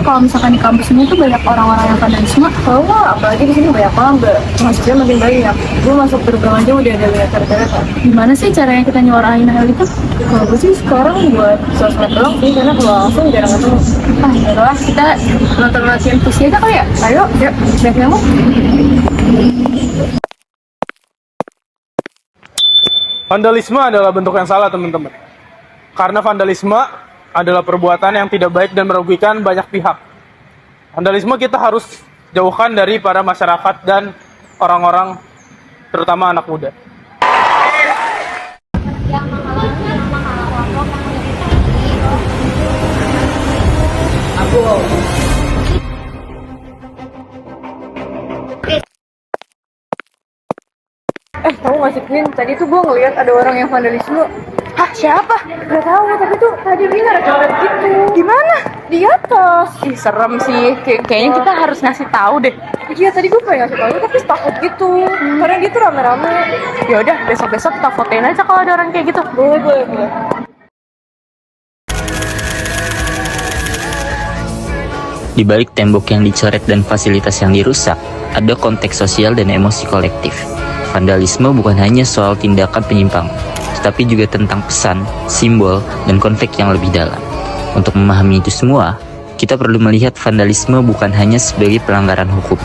kalau misalkan di kampus ini tuh banyak orang-orang yang vandalisme? Tahu nggak, apalagi di sini banyak banget, mahasiswa makin banyak. Gue masuk gerbang aja udah ada banyak coret-coret. Gimana sih caranya kita nyuarain hal itu? Kalau gue sih sekarang buat sosmed doang sih, karena kalau langsung jarang ketemu. Ah, yaudahlah, kita nonton latihan puisi aja kali ya? Ayo, yuk, siap kamu. Vandalisme adalah bentuk yang salah, teman-teman. Karena vandalisme adalah perbuatan yang tidak baik dan merugikan banyak pihak. Vandalisme kita harus jauhkan dari para masyarakat dan orang-orang, terutama anak muda. Tahu nggak sih, Queen? Tadi tuh gue ngeliat ada orang yang vandalisme. Hah, siapa? Gak tahu, tapi tuh tadi dia ada coret gitu. Di mana? Di atas. Ih, serem sih. Kayaknya kita harus ngasih tahu deh. Iya, tadi gue pengen ngasih tahu, tapi takut gitu. Karena gitu rame-rame. Ya udah, besok-besok kita fotoin aja kalau ada orang kayak gitu. Boleh. Di balik tembok yang dicoret dan fasilitas yang dirusak, ada konteks sosial dan emosi kolektif. Vandalisme bukan hanya soal tindakan penyimpangan, tetapi juga tentang pesan, simbol, dan konflik yang lebih dalam. Untuk memahami itu semua, kita perlu melihat vandalisme bukan hanya sebagai pelanggaran hukum,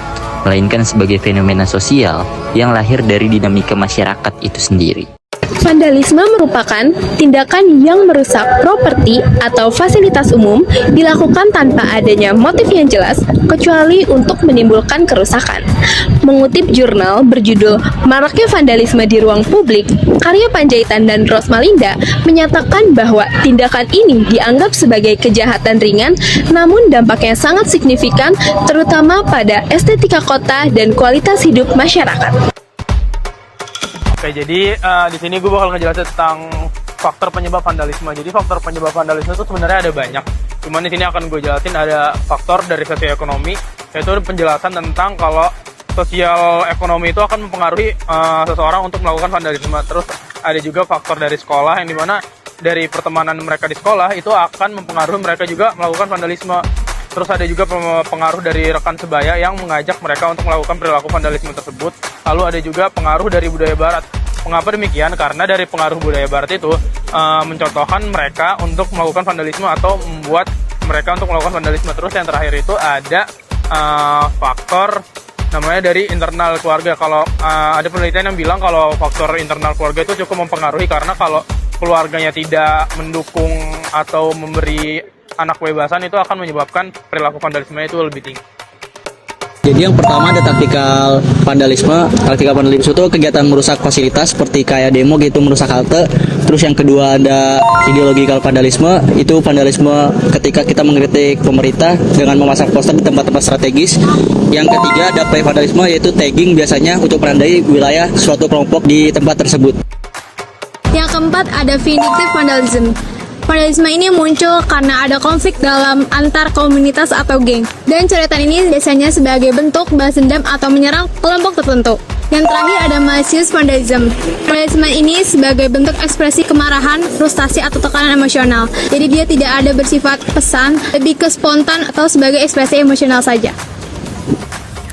melainkan sebagai fenomena sosial yang lahir dari dinamika masyarakat itu sendiri. Vandalisme merupakan tindakan yang merusak properti atau fasilitas umum dilakukan tanpa adanya motif yang jelas kecuali untuk menimbulkan kerusakan. Mengutip jurnal berjudul Maraknya Vandalisme di Ruang Publik, karya Panjaitan dan Rosmalinda menyatakan bahwa tindakan ini dianggap sebagai kejahatan ringan namun dampaknya sangat signifikan terutama pada estetika kota dan kualitas hidup masyarakat. Oke, jadi di sini gue bakal ngejelasin tentang faktor penyebab vandalisme. Jadi faktor penyebab vandalisme itu sebenarnya ada banyak. Cuman di sini akan gue jelasin ada faktor dari sosioekonomi, yaitu penjelasan tentang kalau sosial ekonomi itu akan mempengaruhi seseorang untuk melakukan vandalisme. Terus ada juga faktor dari sekolah yang dimana dari pertemanan mereka di sekolah itu akan mempengaruhi mereka juga melakukan vandalisme. Terus ada juga pengaruh dari rekan sebaya yang mengajak mereka untuk melakukan perilaku vandalisme tersebut. Lalu ada juga pengaruh dari budaya barat. Mengapa demikian? Karena dari pengaruh budaya barat itu mencontohkan mereka untuk melakukan vandalisme atau membuat mereka untuk melakukan vandalisme. Terus yang terakhir itu ada faktor namanya dari internal keluarga. Kalau ada penelitian yang bilang kalau faktor internal keluarga itu cukup mempengaruhi, karena kalau keluarganya tidak mendukung atau memberi anak kebebasan itu akan menyebabkan perilaku vandalisme itu lebih tinggi. Jadi yang pertama ada taktikal vandalisme. Taktikal vandalisme itu kegiatan merusak fasilitas seperti kayak demo gitu, merusak halte. Terus yang kedua ada ideologikal vandalisme. Itu vandalisme ketika kita mengkritik pemerintah dengan memasang poster di tempat-tempat strategis. Yang ketiga ada vandalisme, yaitu tagging, biasanya untuk menandai wilayah suatu kelompok di tempat tersebut. Yang keempat ada vindictive vandalism. Vandalisme ini muncul karena ada konflik dalam antar komunitas atau geng. Dan coretan ini biasanya sebagai bentuk balas dendam atau menyerang kelompok tertentu. Yang terakhir ada malicious vandalism. Vandalisme ini sebagai bentuk ekspresi kemarahan, frustasi atau tekanan emosional. Jadi dia tidak ada bersifat pesan, lebih ke spontan atau sebagai ekspresi emosional saja.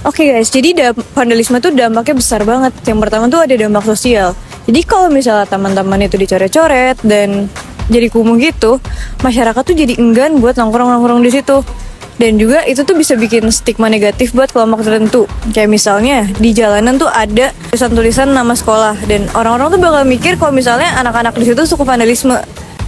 Oke guys, jadi vandalisme tuh dampaknya besar banget. Yang pertama tuh ada dampak sosial. Jadi kalau misalnya teman-teman itu dicoret-coret dan jadi kumuh gitu, masyarakat tuh jadi enggan buat nongkrong-nongkrong di situ. Dan juga itu tuh bisa bikin stigma negatif buat kelompok tertentu. Kayak misalnya di jalanan tuh ada tulisan-tulisan nama sekolah, dan orang-orang tuh bakal mikir kalau misalnya anak-anak di situ suka vandalisme.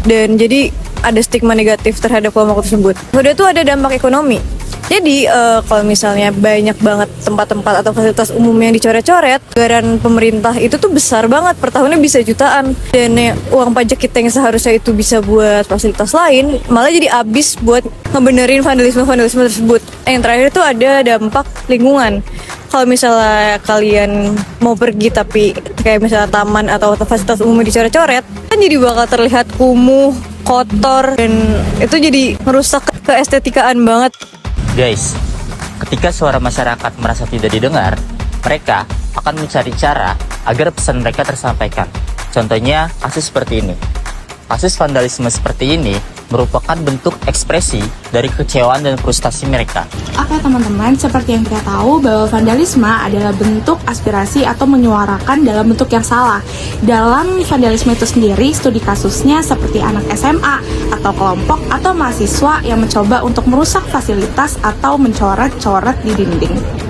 Dan jadi ada stigma negatif terhadap kelompok tersebut. Kedua tuh ada dampak ekonomi. Jadi kalau misalnya banyak banget tempat-tempat atau fasilitas umum yang dicoret-coret, anggaran pemerintah itu tuh besar banget, per tahunnya bisa jutaan. Dan uang pajak kita yang seharusnya itu bisa buat fasilitas lain, malah jadi habis buat ngebenerin vandalisme tersebut. Yang terakhir itu ada dampak lingkungan. Kalau misalnya kalian mau pergi tapi kayak misalnya taman atau fasilitas umum dicoret-coret, kan jadi bakal terlihat kumuh, kotor, dan itu jadi merusak keestetikaan banget. Guys, ketika suara masyarakat merasa tidak didengar, mereka akan mencari cara agar pesan mereka tersampaikan. Contohnya kasus seperti ini. Kasus vandalisme seperti ini merupakan bentuk ekspresi dari kekecewaan dan frustasi mereka. Oke teman-teman, seperti yang kita tahu bahwa vandalisme adalah bentuk aspirasi atau menyuarakan dalam bentuk yang salah. Dalam vandalisme itu sendiri, studi kasusnya seperti anak SMA atau kelompok atau mahasiswa yang mencoba untuk merusak fasilitas atau mencoret-coret di dinding.